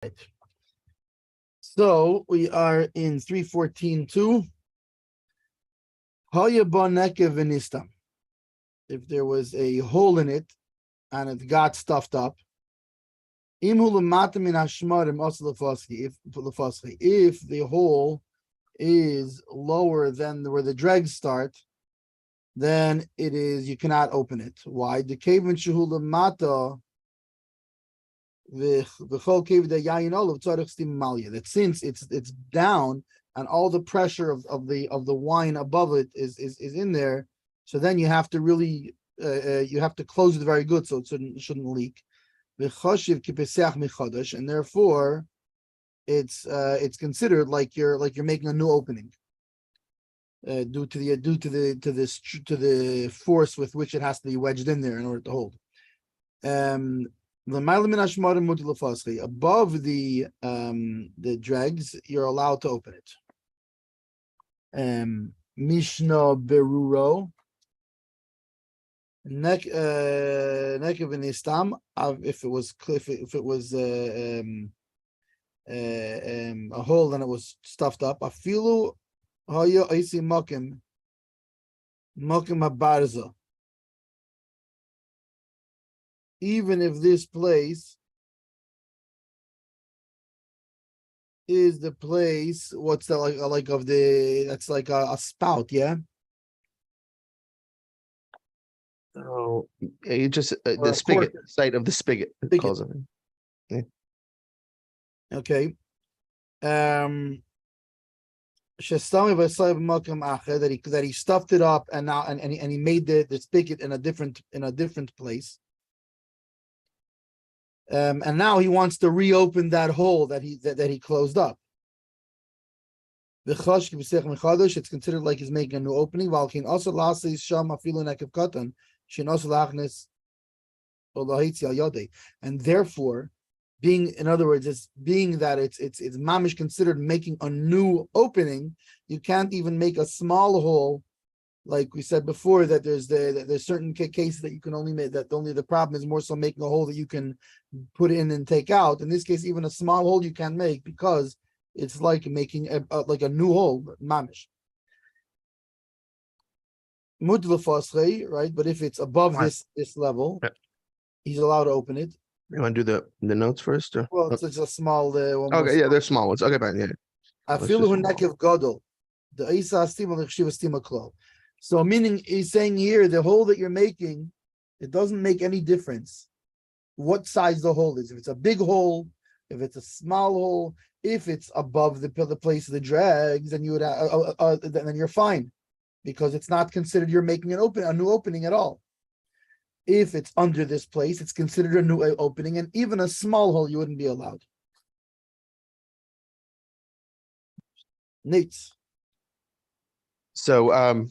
Right. So we are in 314.2. If there was a hole in it and it got stuffed up, if the hole is lower than where the dregs start, then you cannot open it. Why? The cave in Shehula that since it's down and all the pressure of the wine above it is in there, so then you have to really you have to close it very good so it shouldn't leak. And therefore it's considered like you're making a new opening due to the force with which it has to be wedged in there in order to hold. Above the dregs, you're allowed to open it. Mishna Berura. If it was a hole, then it was stuffed up. Afilu haya isi makim habarza. Even if this place is the place, what's that like of the? That's like a spout, yeah. Oh, yeah, you just the spigot, site of the spigot. It calls it. Yeah. Okay. That he stuffed it up and now and he made the spigot in a different place. And now he wants to reopen that hole that he closed up. It's considered like he's making a new opening. And therefore, in other words, it's mamish considered making a new opening. You can't even make a small hole, like we said before, that there's certain cases that you can only make, that only the problem is more so making a hole that you can put in and take out. In this case, even a small hole you can't make because it's like making like a new hole, mamish. Right? But if it's above this level, he's allowed to open it. You want to do the notes first? Or? Well, it's a small. Okay, yeah, they're small ones. Okay, fine, yeah. So meaning he's saying here, the hole that you're making, it doesn't make any difference what size the hole is. If it's a big hole, if it's a small hole, if it's above the place of the dregs, then you would then you're fine, because it's not considered you're making a new opening at all. If it's under this place, it's considered a new opening, and even a small hole you wouldn't be allowed. Nates. So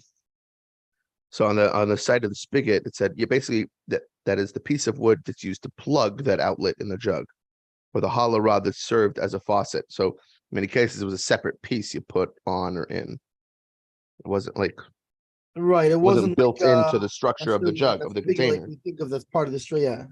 so on the side of the spigot, it said basically that is the piece of wood that's used to plug that outlet in the jug, or the hollow rod that served as a faucet. So in many cases, it was a separate piece you put on or in. It wasn't like right. It wasn't built into the structure of the jug of the container. Like we think of this part of the straw, yeah.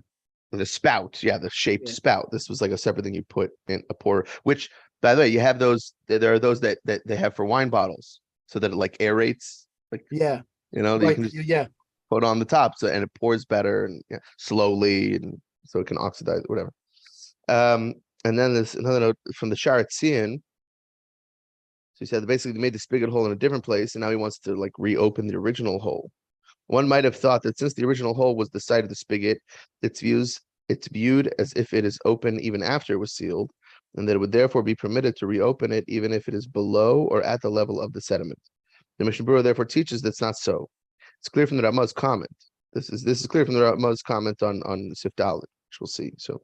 The spout, yeah, the shaped spout. This was like a separate thing you put in a pour. Which, by the way, you have those. There are those that they have for wine bottles, so that it like aerates. Like right. You can just put on the top, and it pours better and slowly, and so it can oxidize whatever. And then there's another note from the Siman. So he said that basically they made the spigot hole in a different place, and now he wants to like reopen the original hole. One might have thought that since the original hole was the side of the spigot, it's viewed as if it is open even after it was sealed, and that it would therefore be permitted to reopen it even if it is below or at the level of the sediment. The Mishnah therefore teaches that's not so. It's clear from the Ramah's comment. This is clear from the Ramah's comment on Sif Dalet, which we'll see. So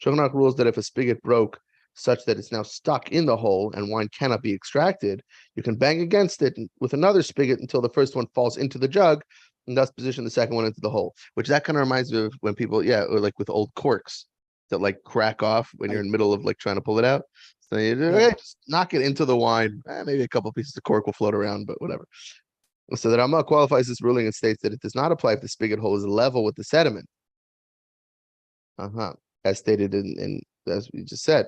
Shulchan rules that if a spigot broke such that it's now stuck in the hole and wine cannot be extracted, you can bang against it with another spigot until the first one falls into the jug, and thus position the second one into the hole. Which that kind of reminds me of when people, or like with old corks that like crack off when you're in the middle of like trying to pull it out. So you just knock it into the wine. Maybe a couple pieces of cork will float around, but whatever. So the Ramah qualifies this ruling and states that it does not apply if the spigot hole is level with the sediment. As stated in as we just said.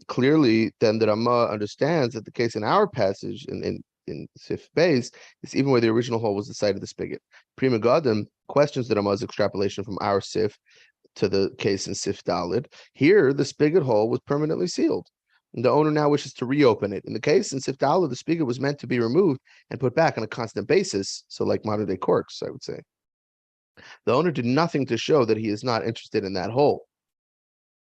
Clearly, then the Rama understands that the case in our passage in Sif Beis is even where the original hole was the side of the spigot. Prima Gadim questions the Rama's extrapolation from our Sif to the case in Sif Dalid. Here, the spigot hole was permanently sealed. And the owner now wishes to reopen it. In the case in Sif Dalid, the spigot was meant to be removed and put back on a constant basis. So like modern day corks, I would say. The owner did nothing to show that he is not interested in that hole.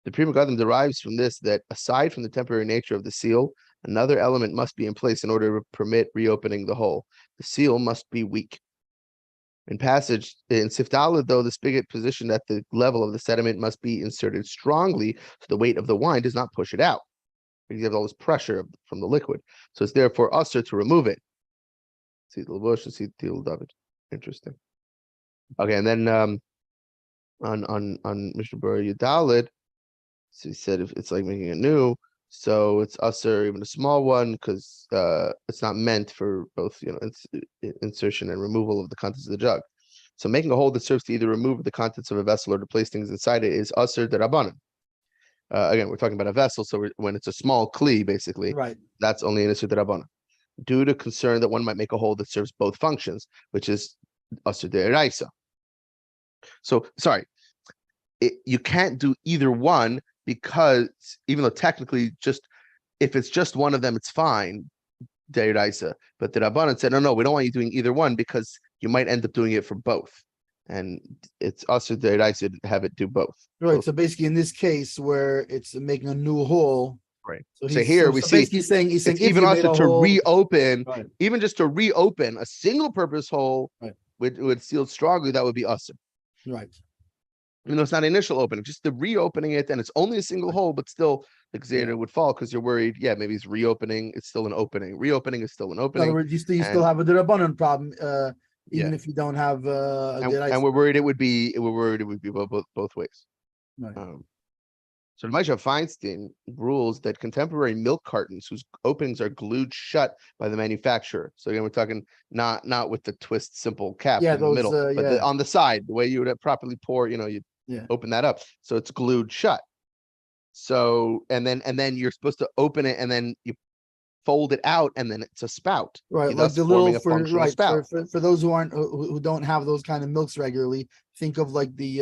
The Prima Gadim derives from this that aside from the temporary nature of the seal, another element must be in place in order to permit reopening the hole. The seal must be weak. In Sif Dalid, though, the spigot positioned at the level of the sediment must be inserted strongly so the weight of the wine does not push it out. Because you have all this pressure from the liquid. So it's therefore usher to remove it. See the bush and see the David. Interesting. Okay, and then on Mishna Berura Dalid, so he said if it's like making a new, so it's usher even a small one because it's not meant for both insertion and removal of the contents of the jug. So making a hole that serves to either remove the contents of a vessel or to place things inside it is usher derabanan. Again, we're talking about a vessel, so when it's a small kli, basically, right, that's only an usher derabanan. Due to concern that one might make a hole that serves both functions, which is usher deraisa. So sorry, you can't do either one. Because even though technically if it's just one of them, it's fine, Deiraisa. But the Rabbanan said, no, we don't want you doing either one because you might end up doing it for both. And it's also Deiraisa to have it do both. Right. Both. So basically in this case where it's making a new hole. Right. So here we see he's saying it's even also to reopen, right, even just to reopen a single purpose hole with sealed strongly, that would be awesome. Right. Even though it's not initial opening, just the reopening it, and it's only a single hole, but still the Xander would fall because you're worried. Yeah, maybe it's reopening. It's still an opening. Reopening is still an opening. In other words, you still have a Derabanan problem, even if you don't have and we're worried it would be both ways. Right. So the Moshe Feinstein rules that contemporary milk cartons whose openings are glued shut by the manufacturer. So again, we're talking not with the twist simple cap in the middle, but on the side, the way you would properly pour, you open that up. So it's glued shut. So and then you're supposed to open it and then you fold it out and then it's a spout. Right, like the little for those who don't have those kind of milks regularly, think of like the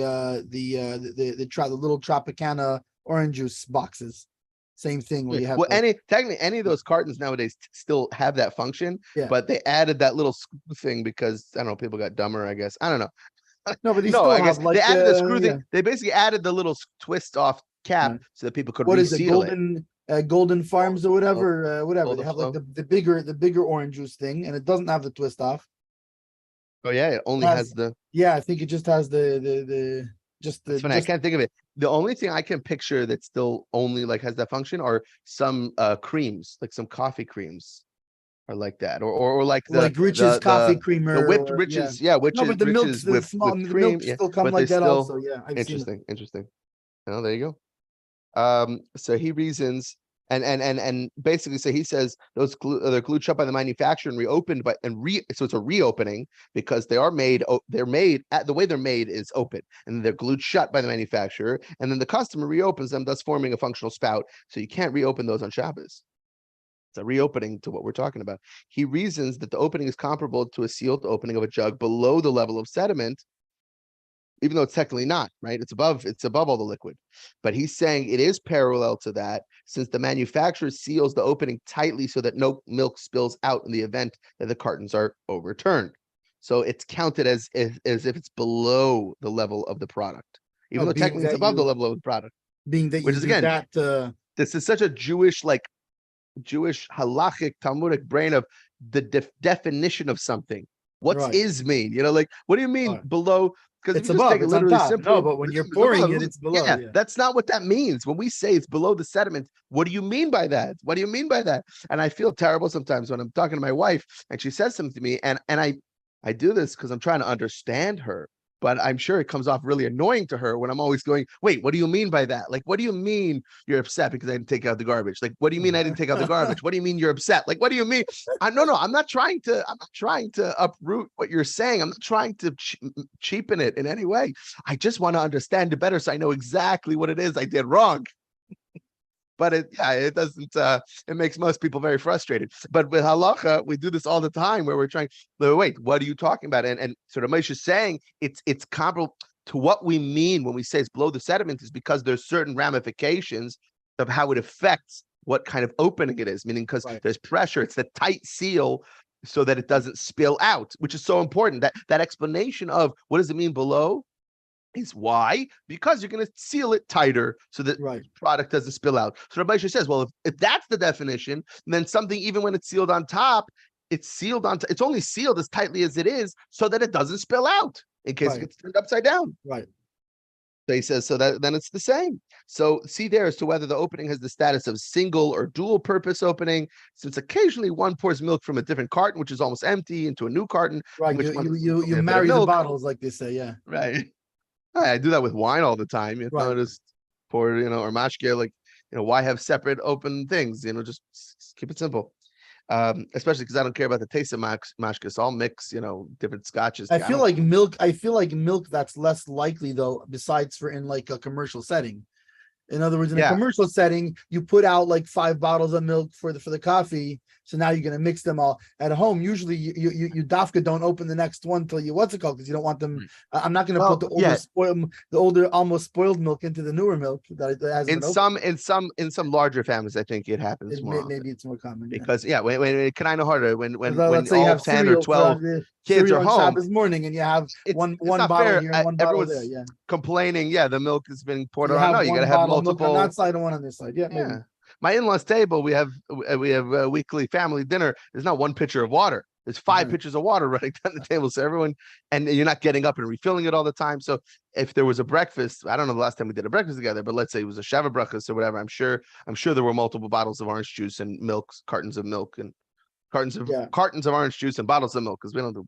little Tropicana orange juice boxes. Same thing where you have technically any of those cartons nowadays still have that function, but they added that little thing because I don't know, people got dumber, I guess. I don't know. No, but I guess they added the screw thing. They basically added the little twist off cap so that people could reseal it. Golden Farms or whatever, They have like the bigger orange juice thing, and it doesn't have the twist off. Oh yeah, it only has the. Yeah, I think it just has the. It's funny, I can't think of it. The only thing I can picture that still only like has that function are some creams, like some coffee creams, are like that, or like Rich's coffee creamer, the whipped Rich's, but the milks, the cream, still come like that also. Yeah, interesting. Oh, there you go. So he reasons. And basically, so he says they're glued shut by the manufacturer and reopened, so it's a reopening because they're made at the way they're made is open, and they're glued shut by the manufacturer, and then the customer reopens them, thus forming a functional spout. So you can't reopen those on Shabbos. It's a reopening to what we're talking about. He reasons that the opening is comparable to a sealed opening of a jug below the level of sediment, even though it's technically not, right? It's above all the liquid. But he's saying it is parallel to that since the manufacturer seals the opening tightly so that no milk spills out in the event that the cartons are overturned. So it's counted as if it's below the level of the product, even though technically it's above the level of the product. Which is again, this is such a Jewish halachic Talmudic brain of the definition of something. What's is mean? Like, what do you mean below? Because it's above, it's literally simple. No, but when you're pouring it, it's below. Yeah, that's not what that means. When we say it's below the sediment, what do you mean by that? What do you mean by that? And I feel terrible sometimes when I'm talking to my wife and she says something to me, and I do this because I'm trying to understand her. But I'm sure it comes off really annoying to her when I'm always going, wait, what do you mean by that? Like, what do you mean you're upset because I didn't take out the garbage? Like, what do you mean I didn't take out the garbage? What do you mean you're upset? Like, what do you mean? I'm not trying to uproot what you're saying. I'm not trying to cheapen it in any way. I just want to understand it better so I know exactly what it is I did wrong. but it doesn't. It makes most people very frustrated. But with halacha, we do this all the time, where we're trying. Wait, what are you talking about? And so Ramesh is saying it's comparable to what we mean when we say it's below the sediment, is because there's certain ramifications of how it affects what kind of opening it is. Meaning, because there's pressure, it's the tight seal, so that it doesn't spill out, which is so important. That explanation of what does it mean below is why, because you're going to seal it tighter so that the product doesn't spill out. So Rabbi Yisrael says, well, if that's the definition, then something, even when it's sealed on top, it's only sealed as tightly as it is so that it doesn't spill out in case it gets turned upside down. Right. So he says, so that then it's the same. So see there as to whether the opening has the status of single or dual purpose opening, since occasionally one pours milk from a different carton, which is almost empty, into a new carton. Right. You marry the bottles, like they say. Yeah. Right. I do that with wine all the time. Just pour, or mashke, like, why have separate open things? Just keep it simple. Especially because I don't care about the taste of mashke. So I'll mix, different scotches. I feel like milk that's less likely though, besides for in like a commercial setting. In other words, in a commercial setting, you put out like 5 bottles of milk for the coffee. So now you're going to mix them all. At home, usually you dafka don't open the next one till you because you don't want them. I'm not going to put the older almost spoiled milk into the newer milk that has in some larger families. I think it happens more. Maybe it's more common because when can I know harder when let's say you have 10 or 12 kids are home Shabbos morning and you have one bottle here and one bottle there. Yeah, complaining. Yeah, the milk is being poured around. No, you got to have multiple on that side and one on this side. Yeah. Maybe. My in-laws table, we have a weekly family dinner. There's not one pitcher of water. There's 5 pitchers of water running down the table. So everyone, and you're not getting up and refilling it all the time. So if there was a breakfast, I don't know the last time we did a breakfast together, but let's say it was a Shabbat breakfast or whatever. I'm sure there were multiple bottles of orange juice and cartons of milk and cartons of orange juice and bottles of milk, because we don't do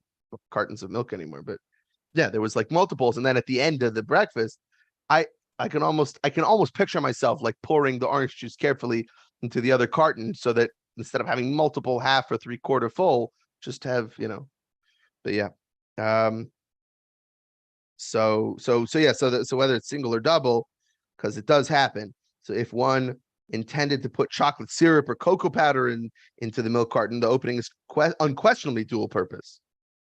cartons of milk anymore. But yeah, there was like multiples. And then at the end of the breakfast, I can almost picture myself like pouring the orange juice carefully into the other carton, so that instead of having multiple half or 3/4 full, just have, but yeah. So whether it's single or double, because it does happen. So if one intended to put chocolate syrup or cocoa powder into the milk carton, the opening is unquestionably dual purpose.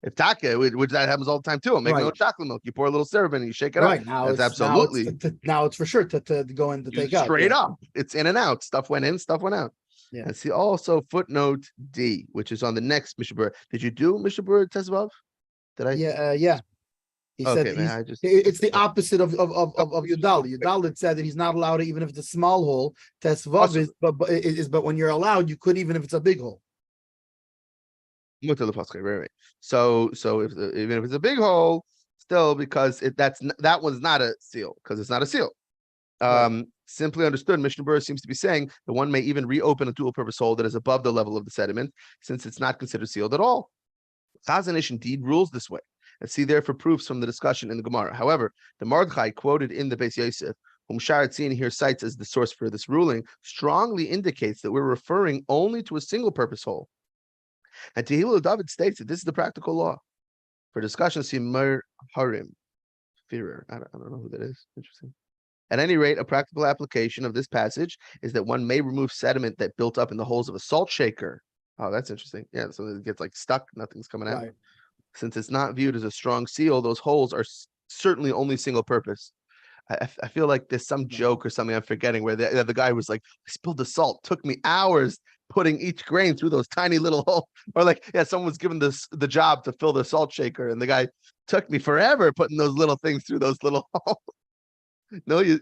If taka, which that happens all the time too, make no chocolate milk. You pour a little syrup in and you shake it up. Now it's absolutely. Now it's for sure to go in to take out. Straight up. It's in and out. Stuff went in, stuff went out. Yeah. And see also footnote D, which is on the next Mishnah Berura. Did you do Mishnah Berura Tezvav? Did I? Yeah. He said it's the opposite of Yudal. Yudal said that he's not allowed it even if it's a small hole. Tezvav but when you're allowed, you could even if it's a big hole. Right. So even if it's a big hole, still, because that one's not a seal, because it's not a seal. Simply understood, Mishnah Berura seems to be saying that one may even reopen a dual-purpose hole that is above the level of the sediment, since it's not considered sealed at all. Chazon Ish indeed rules this way, and see therefore proofs from the discussion in the Gemara. However, the Mordechai quoted in the Beis Yosef, whom Sharatzin here cites as the source for this ruling, strongly indicates that we're referring only to a single-purpose hole. And Tehillah David states that this is the practical law. For discussion, see Mer Harim. Führer. I don't know who that is. Interesting. At any rate, a practical application of this passage is that one may remove sediment that built up in the holes of a salt shaker. Oh, that's interesting. Yeah, so it gets like stuck, nothing's coming out. Since it's not viewed as a strong seal, those holes are certainly only single purpose. I feel like there's some joke or something I'm forgetting where the guy was like, I spilled the salt. Took me hours putting each grain through those tiny little holes. Or like, someone was given the job to fill the salt shaker, and the guy took me forever putting those little things through those little holes. No, you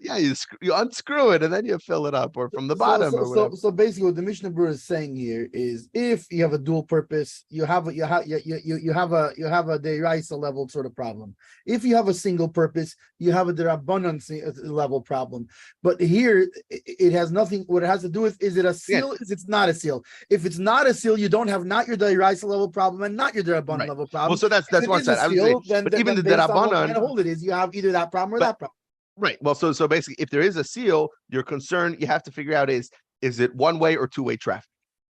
unscrew it and then you fill it up, or from the bottom. So basically, what the Mishnah Berura is saying here is, if you have a dual purpose, you have a deraisa level sort of problem. If you have a single purpose, you have a derabbanan level problem. But here, it has nothing. What it has to do with, is it a seal? Is it's not a seal? If it's not a seal, you don't have not your deraisa level problem and not your derabbanan level problem. Well, so that's one side. But even the derabbanan, what kind of hole it is, you have either that problem or that problem. Right. Well, so basically, if there is a seal, your concern you have to figure out is it one-way or two-way traffic?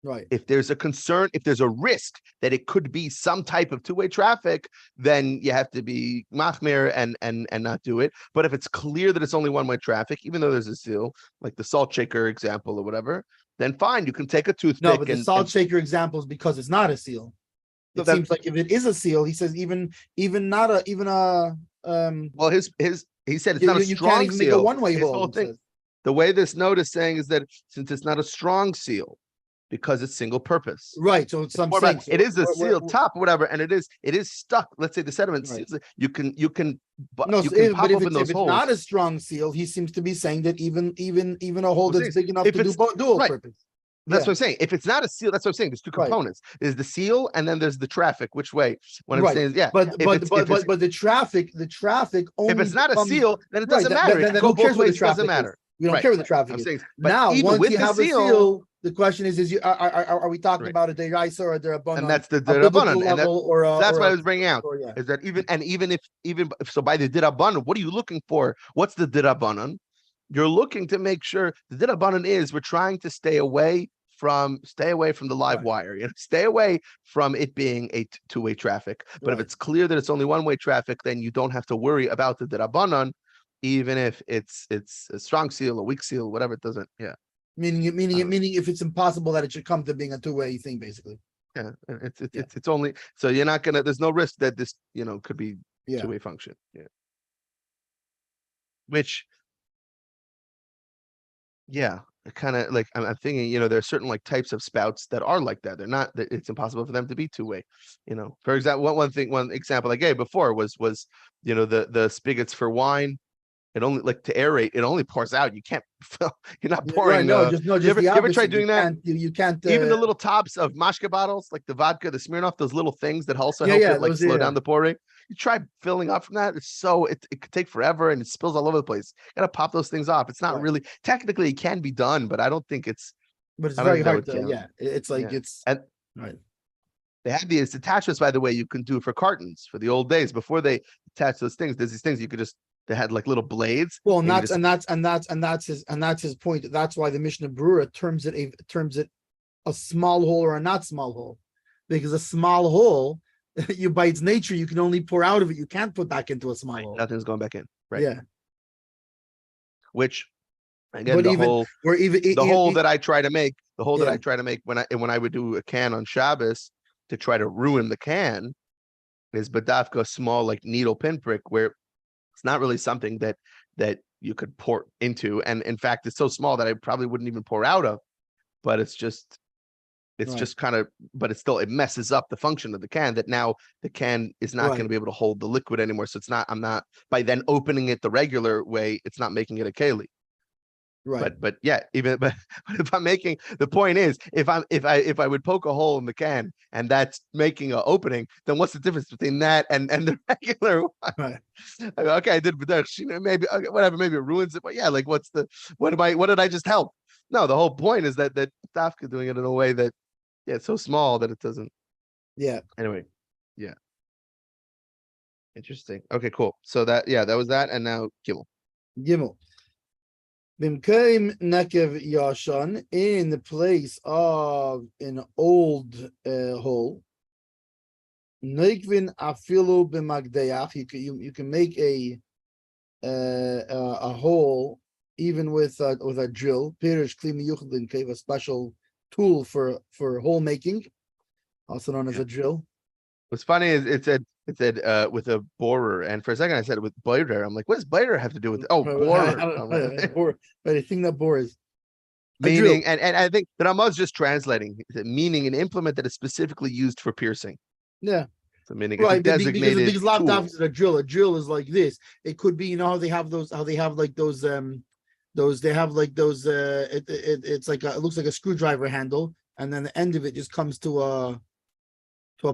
Right. If there's a concern, if there's a risk that it could be some type of two-way traffic, then you have to be machmir and not do it. But if it's clear that it's only one-way traffic, even though there's a seal, like the salt shaker example or whatever, then fine, you can take a toothpick. No, but the salt shaker example is because it's not a seal. It seems like if it is a seal, he says even a well, he said it's not a you strong can't even seal. make a one-way His hole. whole thing, the way this note is saying is that since it's not a strong seal, because it's single purpose. Right. So it's something. So it is a sealed top or whatever, and it is stuck. Let's say the sediment seals it. You can pop if it's holes. Not a strong seal, he seems to be saying that even a hole that's big enough to do dual purpose. That's what I'm saying. If it's not a seal, that's what I'm saying. There's two components. There's the seal, and then there's the traffic. Which way? What I'm saying is, but the traffic only. If it's not a seal, then it doesn't matter. Then who cares what the traffic matter. We don't care what the traffic is. Saying, now, once you have a seal, the question is are we talking about a deraisa or a derabanan? And that's the derabanan, and that's what I was bringing out. Is that even if so by the derabanan, what are you looking for? What's the derabanan? You're looking to make sure the derabanan is we're trying to stay away from the live wire, stay away from it being a two-way traffic. But if it's clear that it's only one-way traffic, then you don't have to worry about the derabanan, even if it's a strong seal, a weak seal, whatever. It doesn't. Yeah. Meaning if it's impossible that it should come to being a two-way thing, basically. Yeah. It's only so you're not gonna. There's no risk that this could be two-way function. Yeah. Which. Yeah, kind of like I'm thinking, there are certain like types of spouts that are like that. They're not. It's impossible for them to be two-way. For example, one example I gave before was the spigots for wine. It only to aerate. It only pours out. You can't fill. You're not pouring. You ever try doing that? You can't. Even the little tops of mashka bottles, like the vodka, the Smirnoff, those little things that also help it slow down the pouring. You try filling up from that. It could take forever and it spills all over the place. You gotta pop those things off. It's not really technically it can be done, but I don't think it's. But it's very hard to. It's like it's. And, right. They have these attachments, by the way, you can do for cartons for the old days before they attach those things. There's these things you could just. They had like little blades. Well, and that's his point. That's why the Mishna Berura terms it a small hole or a not small hole, because a small hole, by its nature, you can only pour out of it. You can't put back into a small hole. Nothing's going back in. Right. Yeah. Which, again, the hole that I try to make when I would do a can on Shabbos to try to ruin the can is badafka small like needle pinprick where. It's not really something that you could pour into, and in fact, it's so small that I probably wouldn't even pour out of. But it's just kind of, but it messes up the function of the can. That now the can is not going to be able to hold the liquid anymore. So I'm not by then opening it the regular way. It's not making it a keli. Right. But if I'm making the point is if I would poke a hole in the can and that's making an opening, then what's the difference between that and the regular one? Right. Okay, I did maybe whatever, maybe it ruins it, but what did I just help? No, the whole point is that Dafka doing it in a way that it's so small that it doesn't. Yeah. Anyway, yeah. Interesting. Okay, cool. So that was that, and now Gimel. Bimkaim nekev yashan, in the place of an old hole. Nekvin afilu b'magdeach. You can make a hole even with a drill. Pirish kli miyuchad cave, a special tool for hole making, also known as a drill. What's funny is it said with a borer, and for a second I said with borer. I'm like, what does borer have to do with it? Oh, borer. But I think that borer is meaning, and I think that Ramah's just translating meaning an implement that is specifically used for piercing. Yeah. So meaning right, designated because laptop is a drill. A drill is like this. It could be, how they have those. How they have like those. They have like those. It's like it looks like a screwdriver handle, and then the end of it just comes to a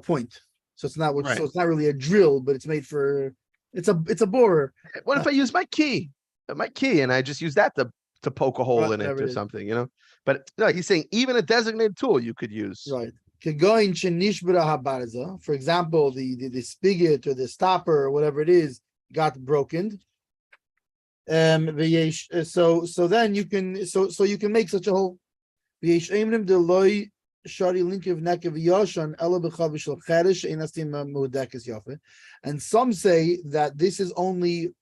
point. So it's not so it's not really a drill, but it's made for it's a borer. What if I use my key, and I just use that to poke a hole in it or something, But no, he's saying even a designated tool you could use. Right. For example, the spigot or the stopper or whatever it is got broken. So then you can make such a hole. shari linkiv nekev yoshan ela b'chavishal cheresh einastim muhdekes yafe. And some say that this is only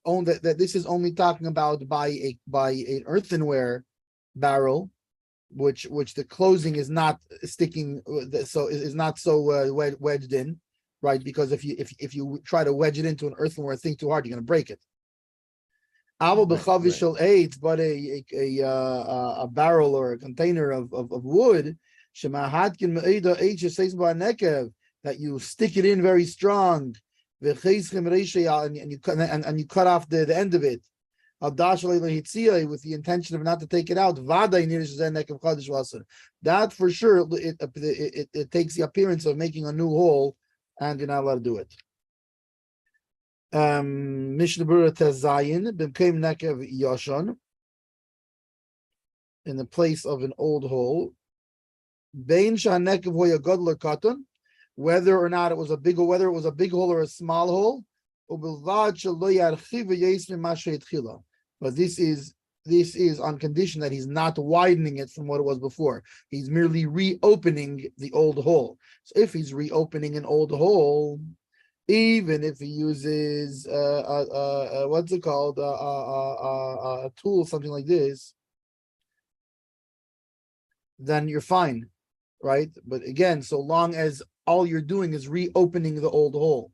that this is only talking about by an earthenware barrel, which the closing is not sticking, so is not so wedged in, right? Because if you try to wedge it into an earthenware thing too hard, you're going to break it. But a barrel or a container of wood, that you stick it in very strong, and you cut off the end of it, with the intention of not to take it out. That for sure it takes the appearance of making a new hole, and you're not allowed to do it. Mishna Berura Tezayin became nekev yashon, in the place of an old hole. Bein shanekev hoya gadol or katan, whether or not it was a big hole, whether it was a big hole or a small hole. But this is on condition that he's not widening it from what it was before. He's merely reopening the old hole. So if he's reopening an old hole, even if he uses what's it called, a tool, something like this, then you're fine, right? But again, so long as all you're doing is reopening the old hole,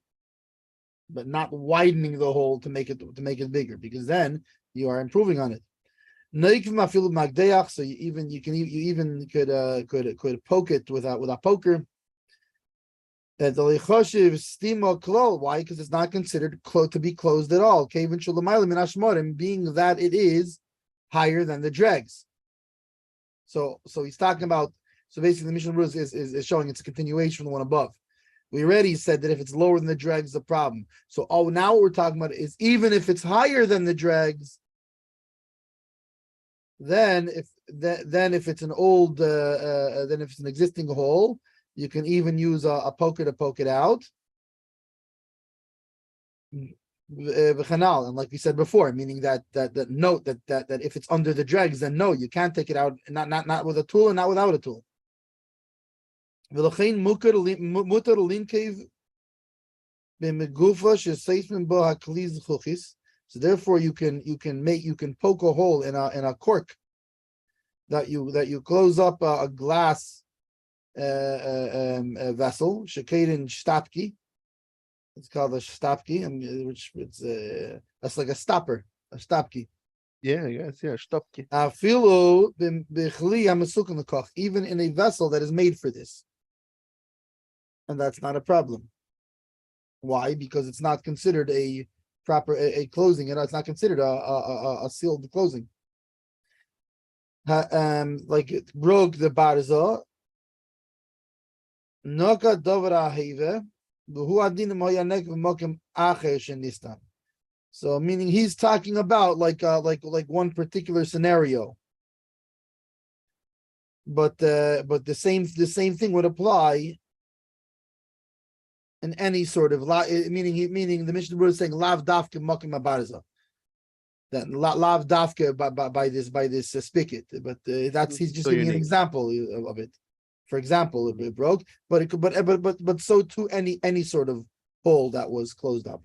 but not widening the hole to make it bigger, because then you are improving on it. So you could poke it with a poker. Why? Because it's not considered to be closed at all. Being that it is higher than the dregs. So he's talking about. So basically, the Mishnah is showing it's a continuation from the one above. We already said that if it's lower than the dregs, the problem. So now what we're talking about is even if it's higher than the dregs, then if it's an old, then if it's an existing hole, you can even use a poker to poke it out. And like we said before, meaning that note that if it's under the dregs, then no, you can't take it out, not with a tool and not without a tool. So therefore you can poke a hole in a cork that you close up a glass vessel, shekadin shtapki. It's called a shtapki, which it's that's like a stopper, a stopki. Shtopki. Even in a vessel that is made for this. And that's not a problem. Why? Because it's not considered a proper a closing, and it's not considered a sealed closing. Like it broke the barza. Noka dovra heve, v'hu adin moyanek v'mokem acher shenistan. So meaning he's talking about like one particular scenario. But the same thing would apply in any sort of meaning the Mishnah is saying lav dafke mokim abarza, that lav dafke by this spigot, but that's he's just giving an example of it. For example, it broke, but it could, but so too any sort of hole that was closed up.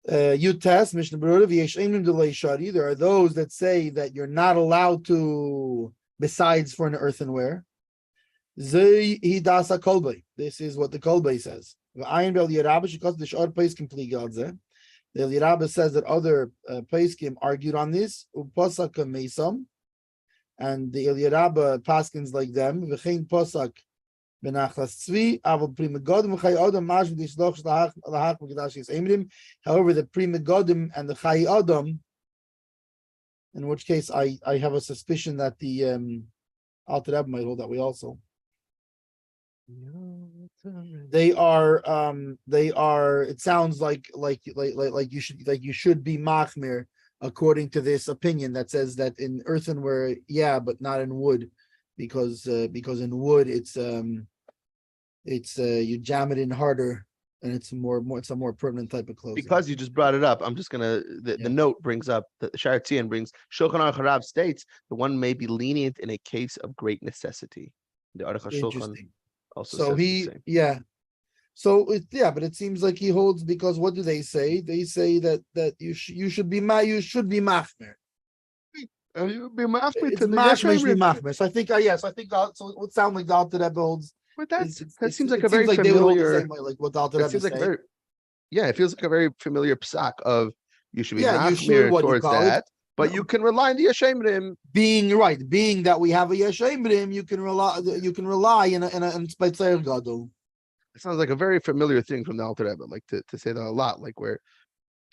You test Mishnah Berura v'yeshemim delay shari. There are those that say that you're not allowed to, besides for an earthenware. This is what the kolbei says. The Elirabba says that other Paiskim argued on this. And the Elirabba paskins like them. However, the Pri Megadim and the Chai Adam, in which case I have a suspicion that the Alter Rebbe might hold that way also. They are it sounds like you should be machmir according to this opinion that says that in earthenware, yeah, but not in wood, because in wood it's you jam it in harder and it's it's a more permanent type of closing. Because you just brought it up, I'm just gonna the note brings up the Sharatzian brings Shulchan Aruch Harav states the one may be lenient in a case of great necessity. The Aruch Shulchan also so says the same. So but it seems like he holds, because what do they say? They say that you should be machmer. It's machmer. So I think so it would sound like the Alter Rebbe holds. But that seems like a very familiar. They would hold the same way, like what the Alter Rebbe say. It feels like a very familiar psak of you should be machmir towards that, but you can rely on the Yeshemrim being that we have a Yeshemrim, you can rely in a Spitzer Gadol. It sounds like a very familiar thing from the Alter Rebbe, like to say that a lot, like where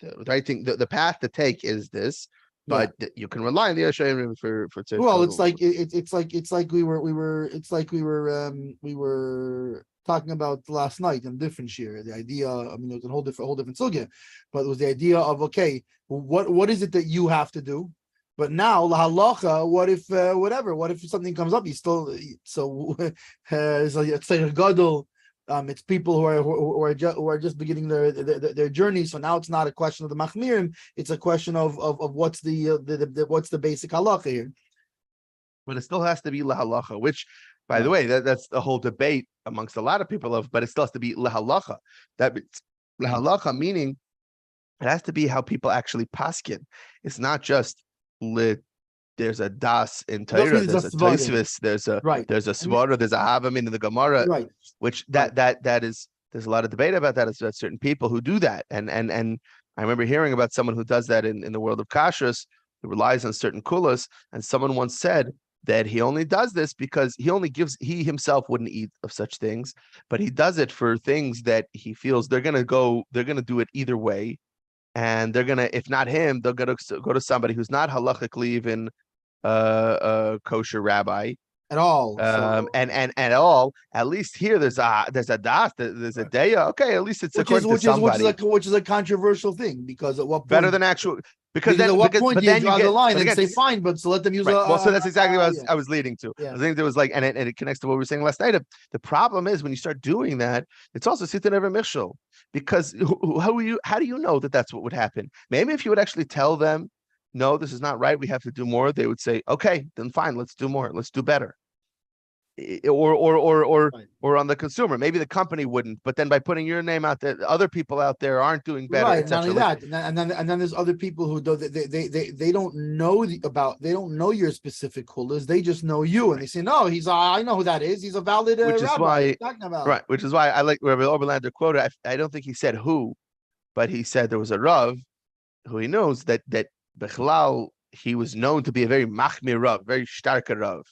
the right thing, the path to take is this, but you can rely on the Yeshayim for well, it's like we were talking about last night in different shir. The idea, I mean, it was a whole different sugya, but it was the idea of, okay, what is it that you have to do? But now la halacha, what if something comes up? You still it's like a gadol. It's people who are just beginning their journey. So now it's not a question of the machmirim; it's a question of what's the basic halacha here. But it still has to be la halacha, which, by the way, that's the whole debate amongst a lot of people but it still has to be la halacha. That means la halacha, meaning it has to be how people actually paskin. It's not just lit. There's a das in Torah, there's a Tosfos, there's a svara, there's a havamim in the Gemara, which that is, there's a lot of debate about that. It's about certain people who do that, and I remember hearing about someone who does that in the world of kashrus, who relies on certain kulas, and someone once said that he only does this because he himself wouldn't eat of such things, but he does it for things that he feels they're gonna do it either way, and they're gonna, if not him, they'll go to somebody who's not halachically even a kosher rabbi at all, and at all. At least here there's a das, there's a daya. Okay, at least it's according to somebody, which is a controversial thing, because at what point, better than actual, because at what point do you draw the line and say fine, but so let them use so that's exactly what I was leading to. I think there was like, and it connects to what we were saying last night. The problem is when you start doing that, it's also sitan ever mishul, because how do you know that that's what would happen? Maybe if you would actually tell them, no, this is not right, we have to do more, they would say, okay, then fine, let's do more, let's do better. Or on the consumer, maybe the company wouldn't, but then by putting your name out there, other people out there aren't doing better. Right, not only that, and then there's other people who they don't know they don't know your specific hulas, they just know you, and they say, no, I know who that is, he's a valid which rabbi. Is why, talking about. Right, which is why I like Rabbi Oberlander quoted. I don't think he said who, but he said there was a Rav who he knows that Bechlal, he was known to be a very machmir Rav, very starker Rav.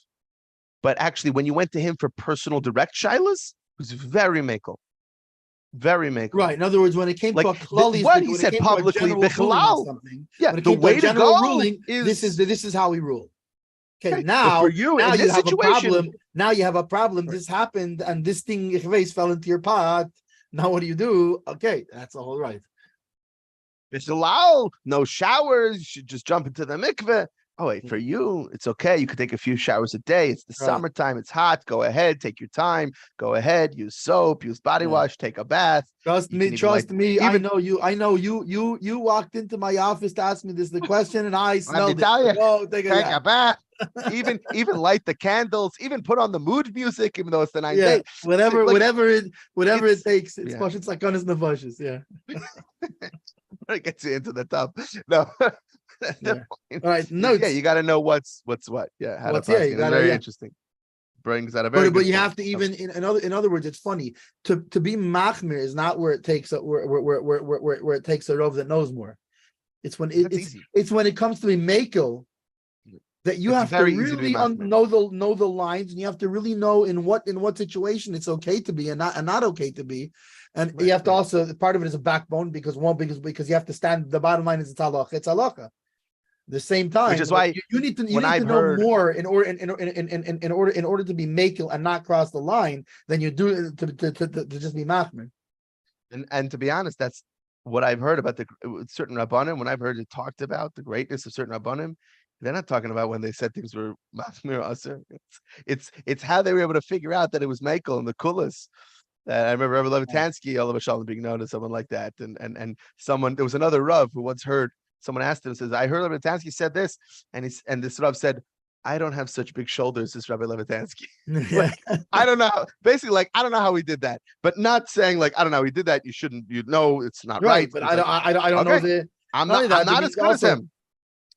But actually, when you went to him for personal direct shilas, it was very mekel. Very mekel. Right. In other words, when it came to what he said publicly, Bechlal, the way to go ruling is this is how we rule. Okay, now for you, now you have a problem. Now you have a problem. Right. This happened, and this thing fell into your pot. Now what do? Okay, that's the whole right. Bishalal, no showers, you should just jump into the mikveh. Oh, wait, for you, it's okay. You could take a few showers a day. It's the summertime, it's hot. Go ahead, take your time. Go ahead, use soap, use body wash, take a bath. Trust me. I know you. You walked into my office to ask me the question, and I smelled it. Oh, take a bath. even light the candles, even put on the mood music, even though it's the 9th day. Whatever it takes. It's Pashut Sakanas Nefashis. It gets you into the tub. No. All right, notes. You got to know what's what. How to it's very interesting. Brings that a very. But you have to even in other words, it's funny to be machmir is not where it takes where it takes a rov that knows more. It's when it's when it comes to be makel that you have to really know the lines, and you have to really know in what situation it's okay to be and not okay to be. And you have to also, part of it is a backbone, because you have to stand, the bottom line is it's halacha. The same time, which is why you need to know more in order to be makel and not cross the line than you do to just be machmir. And to be honest, that's what I've heard about certain rabbanim. When I've heard it talked about the greatness of certain rabbanim, they're not talking about when they said things were machmir aser. It's how they were able to figure out that it was makel and the kulas. I remember Rabbi Levitansky, all of a sudden being known as someone like that, and someone, there was another Rav who once heard someone asked him, says, I heard Rabbi Levitansky said this, and this Rav said, I don't have such big shoulders as Rabbi Levitansky. Yeah. I don't know. Basically, like, I don't know how he did that, but not saying like, I don't know how he did that. You know, it's not right. But He's I like, don't I don't know okay, the. I'm Not only not that, it as means good as also him.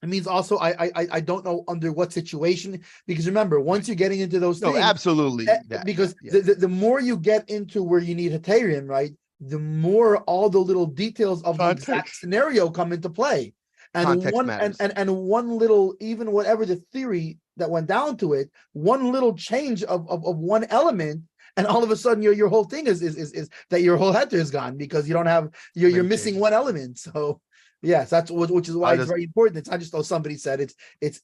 it means also I don't know under what situation, because remember, once you're getting into those No, things, absolutely. That, because yeah. the more you get into where you need Hatarian, right, the more all the little details of the exact Context. scenario come into play. And Context one matters. and one little, even whatever the theory that went down to it, one little change of one element, and all of a sudden your whole thing is that your whole header is gone, because you don't have you're missing changes. one element. So yes, that's which is why it's very important. It's not just, oh, somebody said it's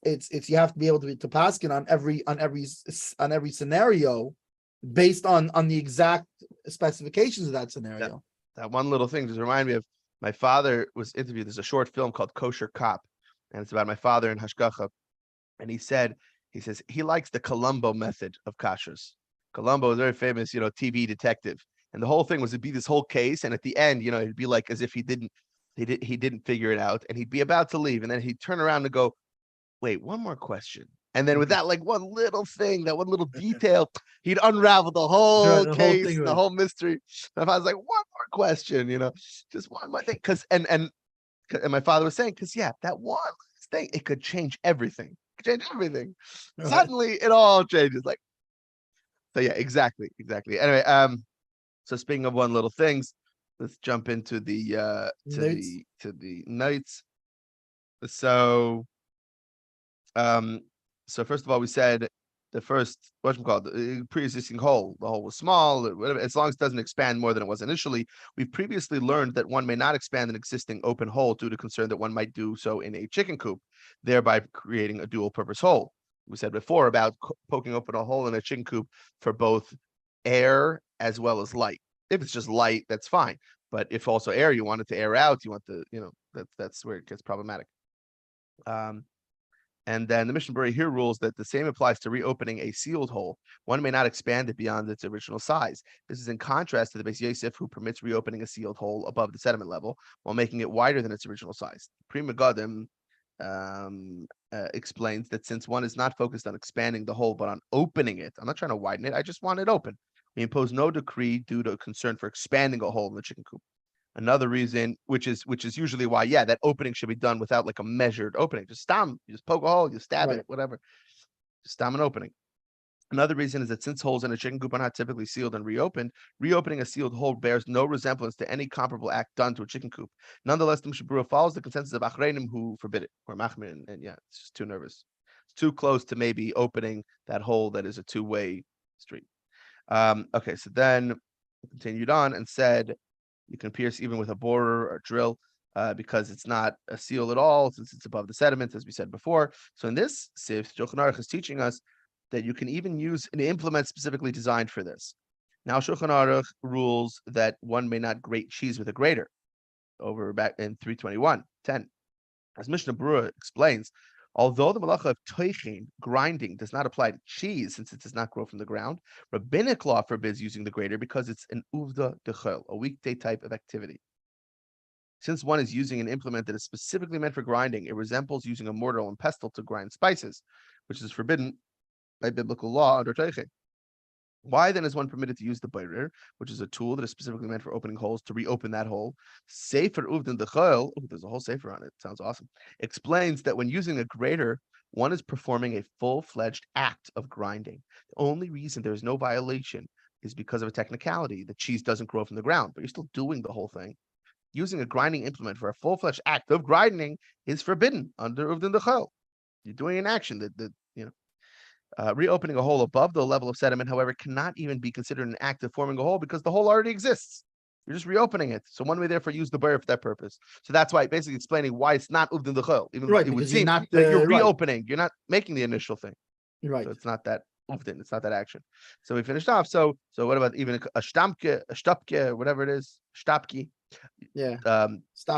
you have to be able to pass it on every scenario based on the exact specifications of that scenario. That one little thing just remind me of my father was interviewed. There's a short film called Kosher Cop, and it's about my father in Hashgacha. And he says he likes the Columbo method of kashrus. Columbo is a very famous, TV detective, and the whole thing was it'd be this whole case, and at the end, it'd be like as if he didn't figure it out, and he'd be about to leave, and then he'd turn around and go, wait, one more question. And then with that, like one little thing, that one little detail, he'd unravel the whole case, thing, the whole mystery. And I was like, one more question, just one more thing. And my father was saying, because that one thing, it could change everything. Right. Suddenly it all changes. Like, so yeah, exactly. Anyway, so speaking of one little things, let's jump into the to the nights. So first of all, we said the first, the pre-existing hole. The hole was small, whatever, as long as it doesn't expand more than it was initially. We've previously learned that one may not expand an existing open hole due to concern that one might do so in a chicken coop, thereby creating a dual-purpose hole. We said before about poking open a hole in a chicken coop for both air as well as light. If it's just light, that's fine. But if also air, you want it to air out, you want that's where it gets problematic. And then the Mishnah Berura here rules that the same applies to reopening a sealed hole. One may not expand it beyond its original size. This is in contrast to the Beis Yosef, who permits reopening a sealed hole above the sediment level while making it wider than its original size. Pri Megadim explains that since one is not focused on expanding the hole but on opening it, I'm not trying to widen it, I just want it open. We impose no decree due to concern for expanding a hole in the chicken coop. Another reason, which is usually why, that opening should be done without like a measured opening. Just stam, you just poke a hole, you stab it, whatever. Just stam an opening. Another reason is that since holes in a chicken coop are not typically sealed and reopened, reopening a sealed hole bears no resemblance to any comparable act done to a chicken coop. Nonetheless, the Mishnah Berura follows the consensus of Achreinim who forbid it, or Machmir, and it's just too nervous. It's too close to maybe opening that hole that is a two-way street. Okay, so then continued on and said, you can pierce even with a borer or drill because it's not a seal at all, since it's above the sediments, as we said before. So in this sif, Shulchan Aruch is teaching us that you can even use an implement specifically designed for this. Now, Shulchan Aruch rules that one may not grate cheese with a grater, over back in 321:10. As Mishnah Berura explains, although the malacha of toichin, grinding, does not apply to cheese since it does not grow from the ground, rabbinic law forbids using the grater because it's an uvda dechel, a weekday type of activity. Since one is using an implement that is specifically meant for grinding, it resembles using a mortar and pestle to grind spices, which is forbidden by biblical law under toichin. Why then is one permitted to use the Berura, which is a tool that is specifically meant for opening holes, to reopen that hole? Sefer Uvdin Dechel, there's a whole sefer on it, sounds awesome, explains that when using a grater, one is performing a full-fledged act of grinding. The only reason there is no violation is because of a technicality. The cheese doesn't grow from the ground, but you're still doing the whole thing. Using a grinding implement for a full-fledged act of grinding is forbidden under Uvdin Dechel. You're doing an action that reopening a hole above the level of sediment, however, cannot even be considered an act of forming a hole because the hole already exists. You're just reopening it. So one may therefore use the Berura for that purpose. So that's why, basically explaining why it's not uvdin dechel. Even it would seem like you're reopening. You're not making the initial thing. Right. So it's not that uvdin. It's not that action. So we finished off. So what about even a shtapke, whatever it is, shtapki? Yeah.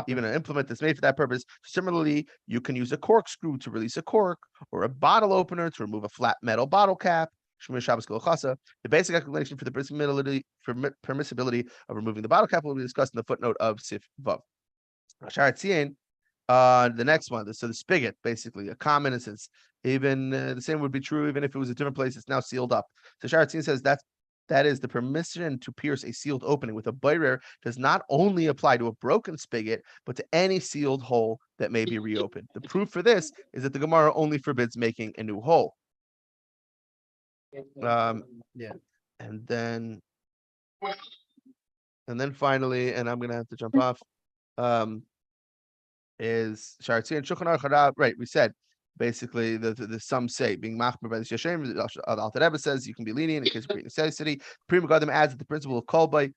Even an implement that's made for that purpose. Similarly, you can use a corkscrew to release a cork, or a bottle opener to remove a flat metal bottle cap, The basic explanation for the permissibility of removing the bottle cap will be discussed in the footnote of Sif Vav. The next one, so the spigot, basically a common instance. Even the same would be true even if it was a different place. It's now sealed up. So Sharatzin says that is the permission to pierce a sealed opening with a Berura does not only apply to a broken spigot, but to any sealed hole that may be reopened. The proof for this is that the Gemara only forbids making a new hole. Yeah, and then finally, and I'm gonna have to jump off. Is Sharatzin Shulchan Aruch, right? We said basically the some say being machmer by the Sheshem. The Alter Rebbe says you can be lenient in case of great necessity. Pri Megadim adds that the principle of kolbai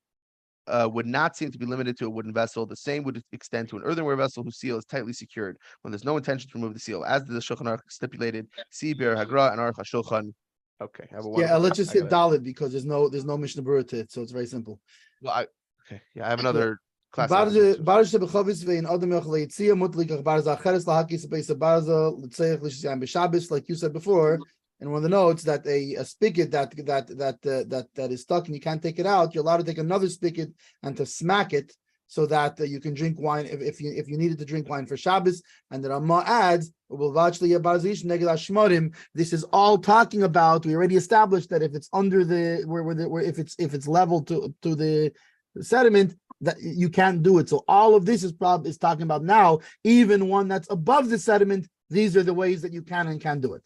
would not seem to be limited to a wooden vessel. The same would extend to an earthenware vessel whose seal is tightly secured when there's no intention to remove the seal, as the Shulchan Aruch stipulated. See Be'er Hagra and Aruch HaShulchan. Okay, have a yeah. Let's just hit Dalit because there's no Mishnah Berura to it, so it's very simple. Well, I have another. And when the notes that a spigot that is stuck and you can't take it out, you're allowed to take another spigot and to smack it so that you can drink wine if you needed to drink wine for Shabbos. And the Ramah adds, this is all talking about. We already established that if it's under if it's level to the sediment, that you can't do it. So all of this is talking about now, even one that's above the sediment. These are the ways that you can and can't do it.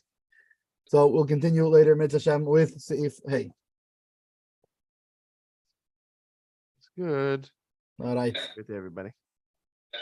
So we'll continue later, Mitzvah Hashem, with Seif Hey. It's good. All right. Good to everybody.